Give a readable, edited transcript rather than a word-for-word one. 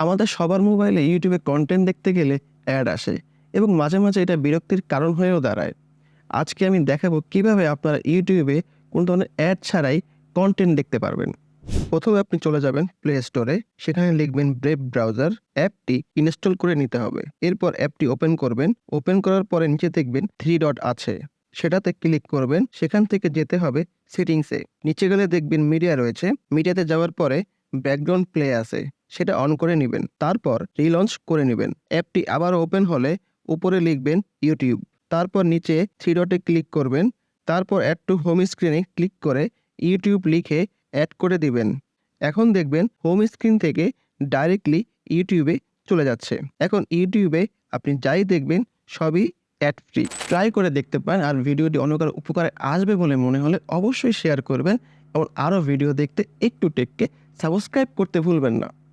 আমাদের সবার মোবাইলে ইউটিউবে কন্টেন্ট দেখতে গেলে অ্যাড আসে এবং মাঝে মাঝে এটা বিরক্তির কারণ হয়েও দাঁড়ায়। আজকে আমি দেখাবো কিভাবে আপনারা ইউটিউবে কোনো ধরনের অ্যাড ছাড়াই কন্টেন্ট দেখতে পারবেন। প্রথমে আপনি চলে যাবেন প্লে স্টোরে, সেখানে লিখবেন ব্রেভ ব্রাউজার। অ্যাপটি ইনস্টল করে নিতে হবে। এরপর অ্যাপটি ওপেন করবেন। ওপেন করার পরে নিচে দেখবেন 3 ডট আছে, সেটাতে ক্লিক করবেন। সেখান থেকে যেতে হবে সেটিংসে। নিচে গেলে দেখবেন মিডিয়া রয়েছে। মিডিয়াতে যাওয়ার পরে ব্যাকগ্রাউন্ড প্লে আছে, সেটা অন করে নেবেন। তারপর রিলঞ্চ করে নেবেন। অ্যাপটি আবার ওপেন হলে উপরে লিখবেন ইউটিউব, তারপর নিচে 3 ডটে ক্লিক করবেন। তারপর অ্যাড টু হোম স্ক্রিনে ক্লিক করে ইউটিউব লিখে অ্যাড করে দিবেন। এখন দেখবেন হোম স্ক্রিন থেকে ডাইরেক্টলি ইউটিউবে চলে যাচ্ছে। এখন ইউটিউবে আপনি যাই দেখবেন সবই অ্যাড ফ্রি। ট্রাই করে দেখতে পারেন। আর ভিডিওটি অন্য কারো উপকারে আসবে বলে মনে হলে অবশ্যই শেয়ার করবেন এবং আরও ভিডিও দেখতে একটু টেককে সাবস্ক্রাইব করতে ভুলবেন না।